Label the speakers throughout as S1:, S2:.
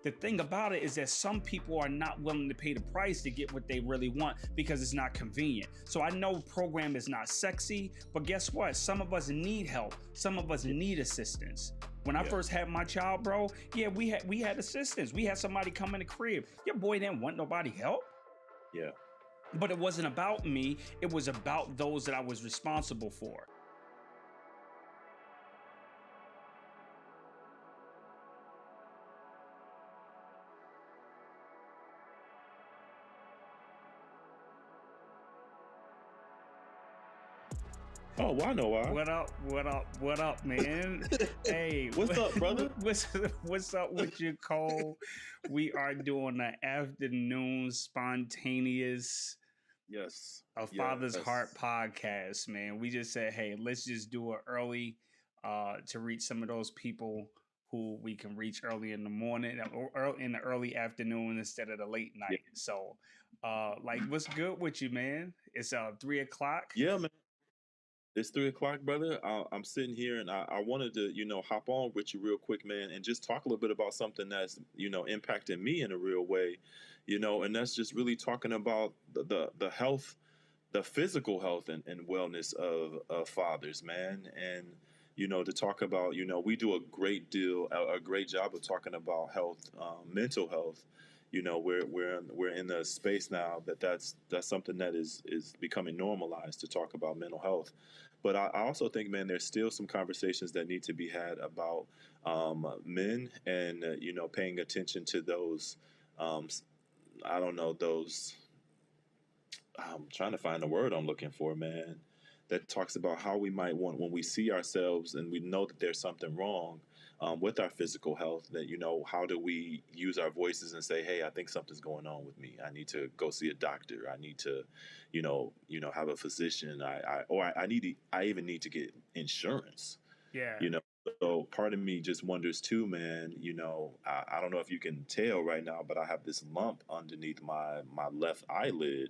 S1: the thing about it is that some people are not willing to pay the price to get what they really want because it's not convenient. So I know program is not sexy, but guess what? Some of us need help. Some of us need assistance. When I first had my child, bro, we had assistance. We had somebody come in the crib. Your boy didn't want nobody help.
S2: Yeah.
S1: But it wasn't about me. It was about those that I was responsible for.
S2: Oh, well, I know why.
S1: What up, man? Hey,
S2: what's up, brother?
S1: What's up with you, Cole? We are doing an afternoon spontaneous Father's Heart podcast, man. We just said, hey, let's just do it early to reach some of those people who we can reach early in the morning or in the early afternoon instead of the late night. Yeah. So, what's good with you, man? It's 3 o'clock.
S2: Yeah, man. It's 3 o'clock, brother. I'm sitting here and I wanted to, hop on with you real quick, man, and just talk a little bit about something that's, impacting me in a real way, and that's just really talking about the health, the physical health and wellness of fathers, man. And, to talk about, we do a great job of talking about health, mental health. We're in the space now that's something that is becoming normalized to talk about mental health. But I also think, man, there's still some conversations that need to be had about men and, paying attention to those, those, I'm trying to find the word I'm looking for, man, that talks about how we might want, when we see ourselves and we know that there's something wrong with our physical health, that, how do we use our voices and say, hey, I think something's going on with me. I need to go see a doctor. I need to, have a physician. I even need to get insurance.
S1: Yeah.
S2: So part of me just wonders too, man, I don't know if you can tell right now, but I have this lump underneath my left eyelid,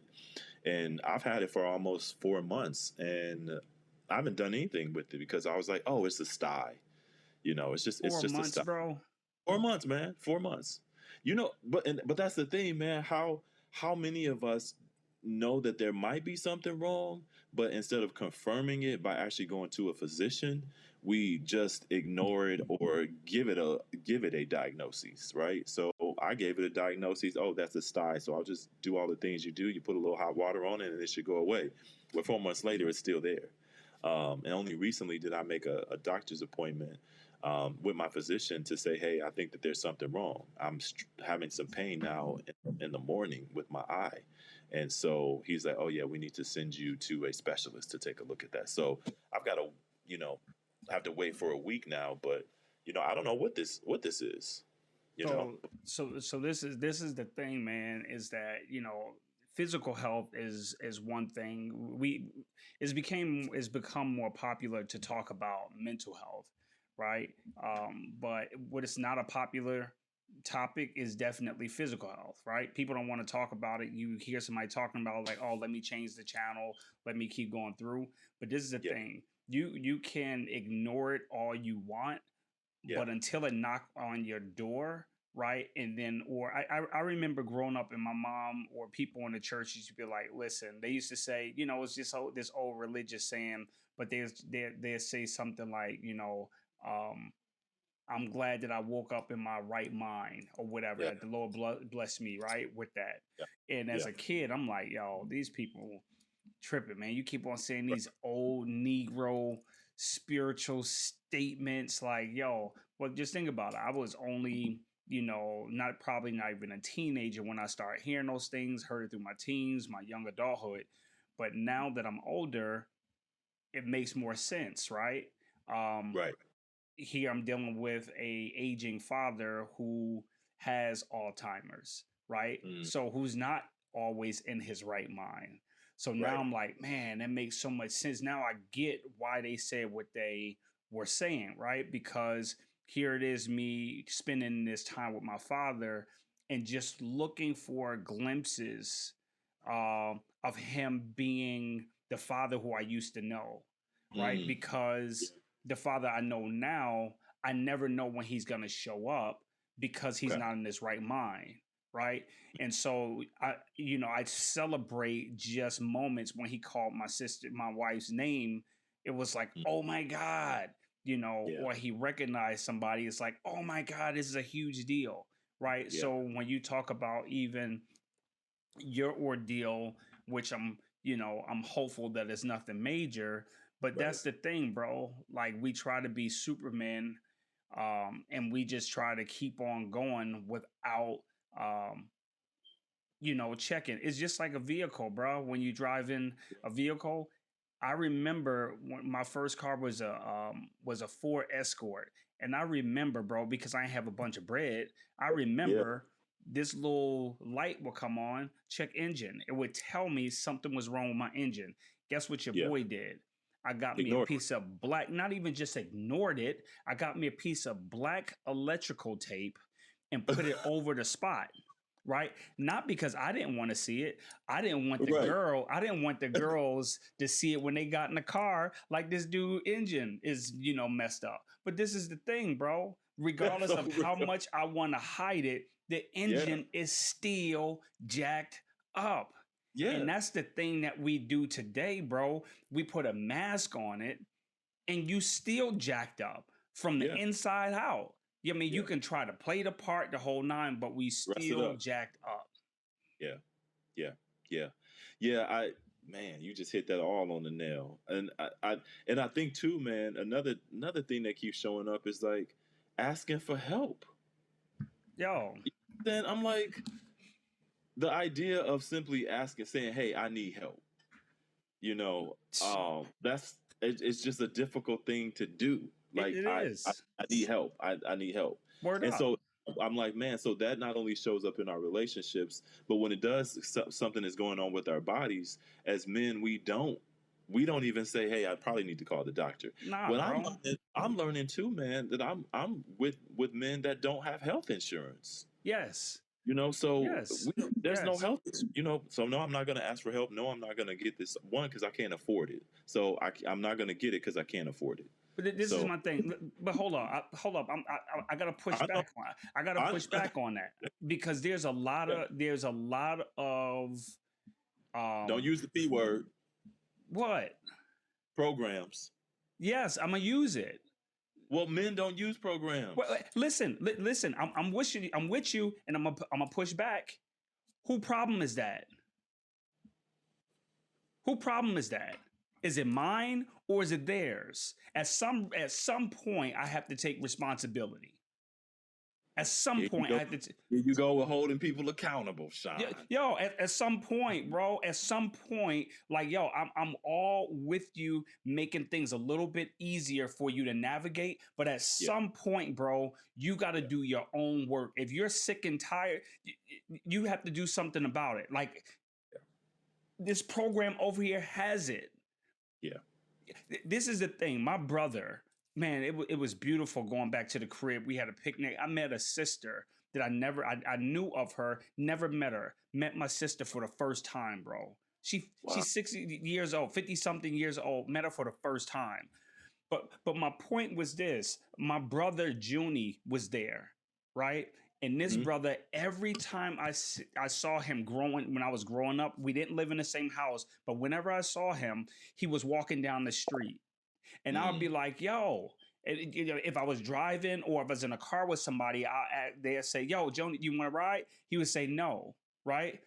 S2: and I've had it for almost 4 months, and I haven't done anything with it because I was like, oh, it's a sty. It's just
S1: 4 months, bro.
S2: 4 months, man. 4 months. But that's the thing, man. How many of us know that there might be something wrong, but instead of confirming it by actually going to a physician, we just ignore it or give it a diagnosis, right? So I gave it a diagnosis. Oh, that's a sty. So I'll just do all the things you do. You put a little hot water on it, and it should go away. But 4 months later, it's still there. And only recently did I make a doctor's appointment with my physician to say, hey, I think that there's something wrong. I'm having some pain now in the morning with my eye. And so he's like, oh, yeah, we need to send you to a specialist to take a look at that. So I've got to, have to wait for a week now. But, I don't know what this is.
S1: So this is the thing, man, is that, physical health is one thing. It's become more popular to talk about mental health, right? But what is not a popular topic is definitely physical health, right? People don't want to talk about it. You hear somebody talking about like, oh, let me change the channel, let me keep going through. But this is the thing. You can ignore it all you want, but until it knock on your door, right? And then, or I remember growing up and my mom or people in the church used to be like, listen, they used to say, it's just this old religious saying, but they say something like, I'm glad that I woke up in my right mind or whatever, that the Lord bless me, right? With that. Yeah. And as a kid, I'm like, yo, these people tripping, man. You keep on saying these old Negro spiritual statements like, yo, well, just think about it. I was only, not even a teenager when I started hearing those things, heard it through my teens, my young adulthood. But now that I'm older, it makes more sense, right?
S2: Right.
S1: Here I'm dealing with a aging father who has Alzheimer's, right? So who's not always in his right mind. So now I'm like, man, that makes so much sense. Now I get why they said what they were saying, right? Because here it is, me spending this time with my father and just looking for glimpses of him being the father who I used to know, right? Because the father I know now, I never know when he's going to show up because he's
S2: Okay.
S1: not in his right mind, right? And so I celebrate just moments when he called my wife's name. It was like,
S2: Mm.
S1: oh my God,
S2: Yeah.
S1: or he recognized somebody. It's like, oh my God, this is a huge deal, right?
S2: Yeah.
S1: So when you talk about even your ordeal, which I'm hopeful that it's nothing major, but
S2: Right.
S1: that's the thing, bro. Like we try to be Superman, and we just try to keep on going without, um, checking. It's just like a vehicle, bro. When you drive in a vehicle, I remember when my first car was a Ford Escort, and I remember, bro, because I have a bunch of bread. I
S2: Yeah.
S1: remember this little light would come on, check engine. It would tell me something was wrong with my engine. Guess what your
S2: Yeah.
S1: boy did? I got me a
S2: Ignore
S1: piece of black, not even just ignored it. I got me a piece of black electrical tape and
S2: it.
S1: put it over the spot, right? Not because I didn't want to see it.
S2: Right.
S1: I didn't want the girls to see it when they got in the car, like this dude engine is, messed up. But this is the thing, bro.
S2: That's
S1: Regardless
S2: so
S1: of how
S2: real.
S1: much I want to hide it, the
S2: Yeah.
S1: engine is still jacked up.
S2: Yeah.
S1: And that's the thing that we do today, bro. We put a mask on it and you still jacked up from the
S2: Yeah.
S1: inside out. I mean, you
S2: Yeah.
S1: can try to play the part the whole nine, but we
S2: Rest it
S1: still
S2: up.
S1: jacked up.
S2: Yeah. Yeah. Yeah. Yeah. Man, you just hit that all on the nail. And I think too, man, another thing that keeps showing up is like asking for help.
S1: Yo,
S2: Then I'm like, the idea of simply asking, saying, "Hey, I need help." You know, it's just a difficult thing to do. Like
S1: it
S2: I
S1: is.
S2: need help. I need help.
S1: Word
S2: And
S1: up.
S2: so I'm like, man, so that not only shows up in our relationships, but when it does, something is going on with our bodies as men, we don't even say, hey, I probably need to call the doctor.
S1: Nah,
S2: When
S1: bro.
S2: I'm learning too, man, that I'm with men that don't have health insurance.
S1: Yes.
S2: So
S1: Yes.
S2: there's no
S1: Yes.
S2: help. So no, I'm not going to ask for help. No, I'm not going to get this one because I can't afford it. So I'm not going to get it because I can't afford it.
S1: But this is
S2: So
S1: my thing. But hold on, hold up. I gotta push
S2: I know.
S1: back on. I gotta
S2: I
S1: push back on that because
S2: yeah.
S1: there's a lot of
S2: Don't
S1: um
S2: use the P word.
S1: what?
S2: Programs.
S1: Yes, I'm gonna use it.
S2: Well, men don't use
S1: Well,
S2: programs.
S1: listen. I'm with you. I'm with you, and I'm gonna push back. Who problem is that? Who problem is that? Is it mine or is it theirs? At some point, I have to take responsibility. At some
S2: Here you
S1: point, I
S2: go.
S1: have to.
S2: Here you go with holding people accountable, Sean.
S1: Yo, at some point, bro, at some point, like, yo, I'm all with you making things a little bit easier for you to navigate. But at
S2: Yeah.
S1: some point, bro, you got to
S2: Yeah.
S1: do your own work. If you're sick and tired, you have to do something about it. Like, this program over here has it.
S2: Yeah.
S1: This is the thing. My brother, man, it was beautiful going back to the crib. We had a picnic. I met a sister that I knew of her, never met her. Met my sister for the first time, bro.
S2: Wow.
S1: She's 60 years old, 50 something years old. Met her for the first time. But my point was this: my brother Junie was there, right? And this
S2: Mhm.
S1: brother, every time I saw him growing when I was growing up, we didn't live in the same house, but whenever I saw him, he was walking down the street, and I'll be
S2: Mm.
S1: like, "Yo." If I was driving or if I was in a car with somebody, they'd say, "Yo, Joni, you want to ride?" He would say no, right?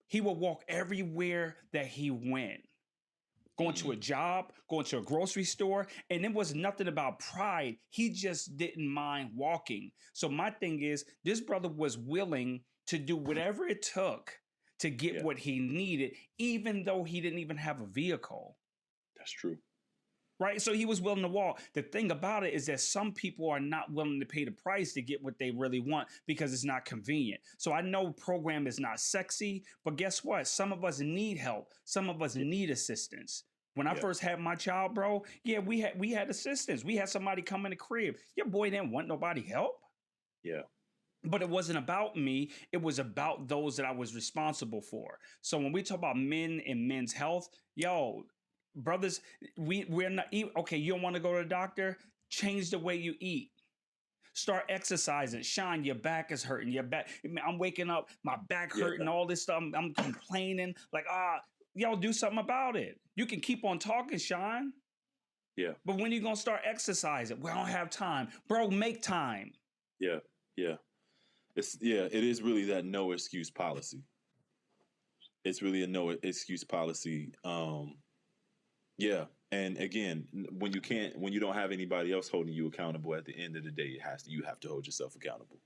S1: He would walk everywhere that he went, going to a
S2: Mm.
S1: job, going to a grocery store, and it was nothing about pride. He just didn't mind walking. So my thing is, this brother was willing to do whatever it took to get
S2: Yeah.
S1: what he needed, even though he didn't even have a vehicle.
S2: That's true.
S1: Right? So he was willing to walk. The thing about it is that some people are not willing to pay the price to get what they really want because it's not convenient. So I know program is not sexy, but guess what? Some of us need help. Some of us
S2: Yeah.
S1: need assistance. When I
S2: Yeah.
S1: first had my child, bro, yeah, we had assistance. We had somebody come in the crib. Your boy didn't want nobody help.
S2: Yeah.
S1: But it wasn't about me. It was about those that I was responsible for. So when we talk about men and men's health, yo, brothers, we're not okay. You don't want to go to the doctor? Change the way you eat. Start exercising. Sean, your back is hurting. Your back. I'm waking up, my back
S2: Yeah.
S1: hurting. All this stuff. I'm complaining. Like, y'all do something about it. You can keep on talking, Sean.
S2: Yeah.
S1: But when you gonna start exercising? We don't have time, bro. Make time.
S2: Yeah. Yeah. It is really that no excuse policy. It's really a no excuse policy. Yeah. And again, when you don't have anybody else holding you accountable, at the end of the day, you have to hold yourself accountable.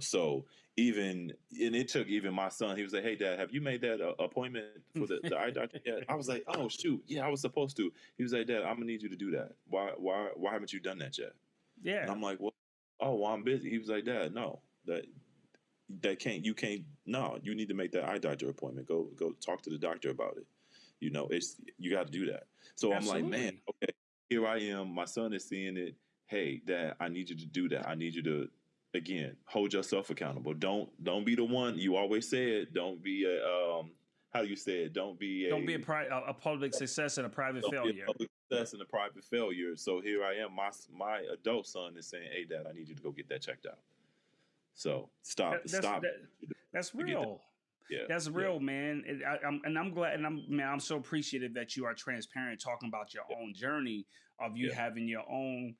S2: So and it took even my son. He was like, "Hey, Dad, have you made that appointment for the eye doctor yet?" I was like, "Oh shoot, yeah, I was supposed to." He was like, "Dad, I'm gonna need you to do that. Why haven't you done that yet?"
S1: Yeah.
S2: And I'm like, "Well, I'm busy." He was like, "Dad, no, you can't. No, you need to make that eye doctor appointment. Go talk to the doctor about it. You got to do that." So
S1: Absolutely.
S2: I'm like, man, okay, here I am. My son is seeing it. Hey, Dad, I need you to do that. I need you to, again, hold yourself accountable. Don't be the one. You always said, don't be a how do you say it? Don't be
S1: a public success and a private
S2: don't
S1: failure.
S2: be a public success and a private failure. So here I am. My adult son is saying, "Hey, Dad, I need you to go get that checked out." So stop.
S1: That's real.
S2: Yeah,
S1: that's real, man. I'm glad, and I'm so appreciative that you are transparent, talking about your own journey of you having your own,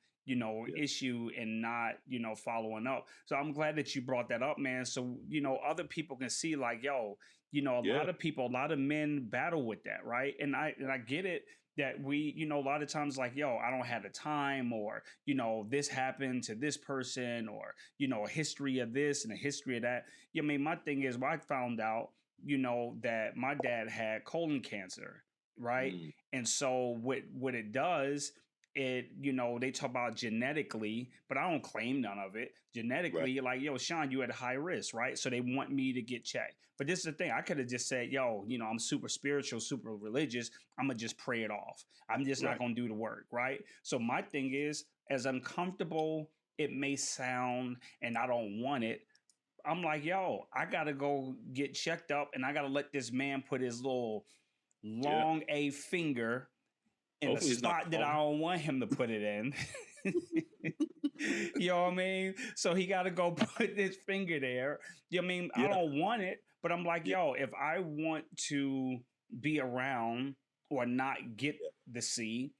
S1: issue and not, following up. So I'm glad that you brought that up, man. So other people can see, like, yo, a lot of men battle with that, right? And I get it that we, a lot of times, like, yo, I don't have the time, or this happened to this person, or a history of this and a history of that. I mean, my thing is, I found out, that my dad had colon cancer, right? And so what it does, they talk about genetically, but I don't claim none of it. Genetically, like, yo, Sean, you at high risk, right? So they want me to get checked. But this is the thing. I could have just said, yo, I'm super spiritual, super religious. I'm going to just pray it off. I'm just not going to do the work, right? So my thing is, as uncomfortable it may sound, and I don't want it, I'm like, yo, I got to go get checked up, and I got to let this man put his little long A finger in the spot that I don't want him to put it in. You know what I mean? So he got to go put his finger there. You know what I mean? I don't want it, but I'm like, yo, if I want to be around or not get the C,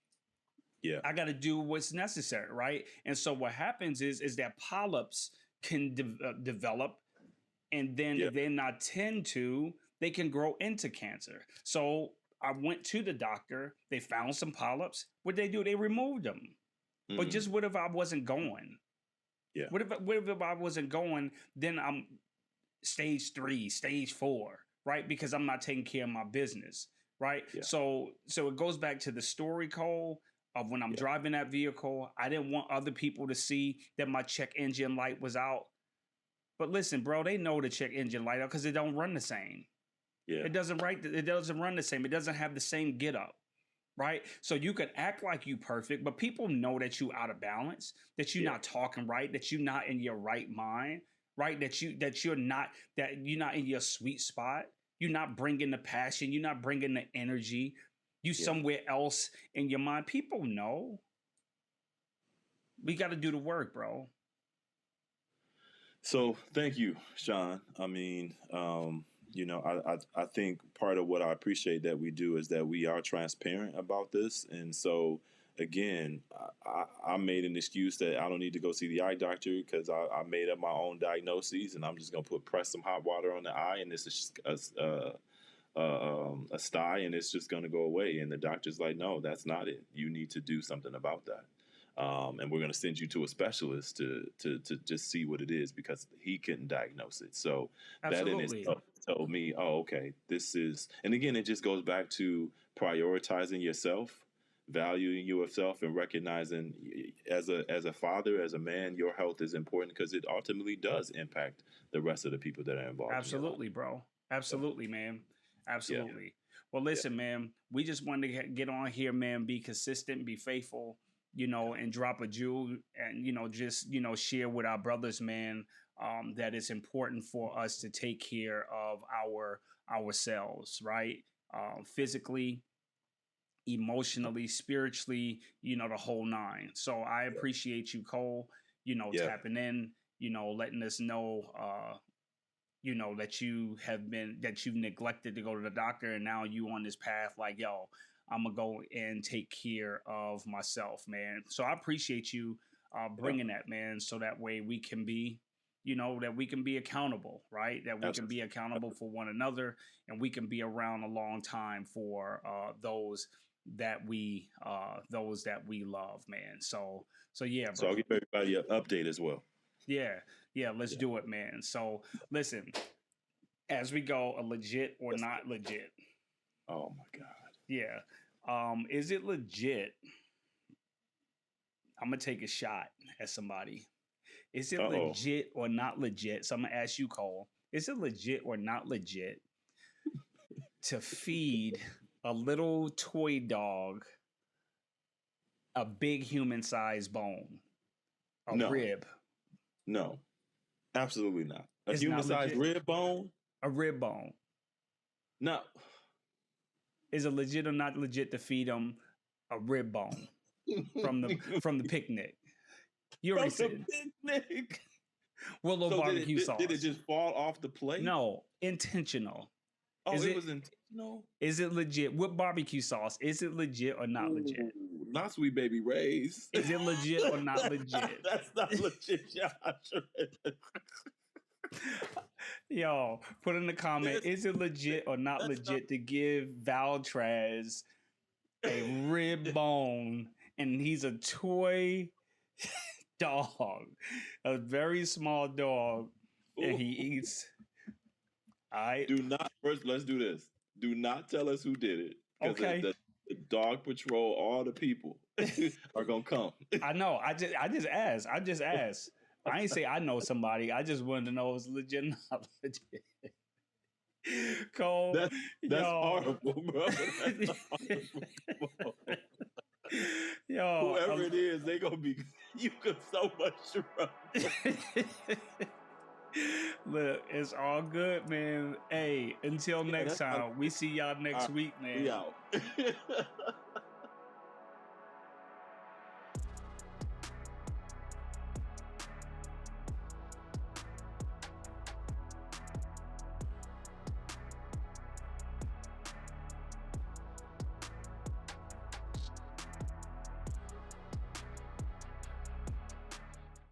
S1: I got to do what's necessary, right? And so what happens is that polyps can develop, and then if they're not tend to, they can grow into cancer. So I went to the doctor. They found some polyps. What they do? They removed them. But just what if I wasn't going?
S2: Yeah.
S1: What if I wasn't going? Then I'm stage 3, stage 4, right? Because I'm not taking care of my business, right?
S2: Yeah.
S1: So it goes back to the story, Cole, of when I'm driving that vehicle. I didn't want other people to see that my check engine light was out. But listen, bro, they know the check engine light out because it don't run the same.
S2: Yeah.
S1: It doesn't run the same. It doesn't have the same get up. Right? So you could act like you perfect, but people know that you out of balance, that you're not talking right, that you're not in your right mind, right? That you're not in your sweet spot. You're not bringing the passion. You're not bringing the energy. You somewhere else in your mind. People know. We got to do the work, bro.
S2: So thank you, Sean. I mean, I think part of what I appreciate that we do is that we are transparent about this. And so, again, I made an excuse that I don't need to go see the eye doctor because I made up my own diagnoses, and I'm just going to press some hot water on the eye, and this is a sty, and it's just going to go away. And the doctor's like, no, that's not it. You need to do something about that. And we're going to send you to a specialist to just see what it is because he couldn't diagnose it. So that in itself told me, oh, okay, this is, and again, it just goes back to prioritizing yourself, valuing yourself, and recognizing as a father, as a man, your health is important because it ultimately does impact the rest of the people that are involved.
S1: Absolutely, bro. Absolutely, man. Absolutely. Yeah. Well, listen, man, we just wanted to get on here, man, be consistent, be faithful, and drop a jewel and, just, share with our brothers, man, that it's important for us to take care of ourselves, right? Physically, emotionally, spiritually, the whole nine. So I appreciate you, Cole.
S2: Yeah.
S1: tapping in, letting us know, that you've neglected to go to the doctor, and now you on this path like, yo, I'm gonna go and take care of myself, man. So I appreciate you
S2: Yeah.
S1: bringing that, man, so that way we can be, that we can be accountable, right? That we can be accountable for one another, and we can be around a long time for those that we love, man. So yeah,
S2: So
S1: bro.
S2: I'll give everybody an update as well.
S1: Yeah, let's
S2: Yeah.
S1: do it, man. So listen, as we go, a legit or not legit.
S2: Oh my God.
S1: Yeah. Is it legit? I'm gonna take a shot at somebody. Is it
S2: Uh-oh.
S1: legit or not legit? So I'm gonna ask you, Cole. Is it legit or not legit to feed a little toy dog a big human-sized bone, a
S2: No.
S1: rib?
S2: No. Absolutely not. A
S1: It's not
S2: human-sized
S1: legit.
S2: rib bone?
S1: A rib bone.
S2: No.
S1: Is it legit or not legit to feed them a rib bone from the picnic? You already
S2: From the
S1: said
S2: picnic.
S1: Willow
S2: So
S1: barbecue sauce.
S2: did it just fall off the plate?
S1: No, intentional.
S2: Oh,
S1: Is
S2: it
S1: it
S2: was intentional?
S1: is it legit with barbecue sauce? Is it legit or not legit?
S2: Ooh, not Sweet Baby Ray's.
S1: Is it legit or not legit?
S2: That's not legit, Josh.
S1: Yo, put in the comment, is it legit or not legit to give Valtrez a rib bone, and he's a toy dog, a very small dog, and he eats.
S2: Do not, first, let's do this. Do not tell us who did it.
S1: Okay.
S2: The dog patrol, all the people are going to come.
S1: I know. I just asked. I ain't say I know somebody. I just wanted to know if it's legit or not legit. Cole,
S2: that's horrible, bro. That's horrible.
S1: Yo,
S2: whoever it is, they gonna be you got so much trouble.
S1: Look, it's all good, man. Hey, until next time, we see y'all next week, man.
S2: We out.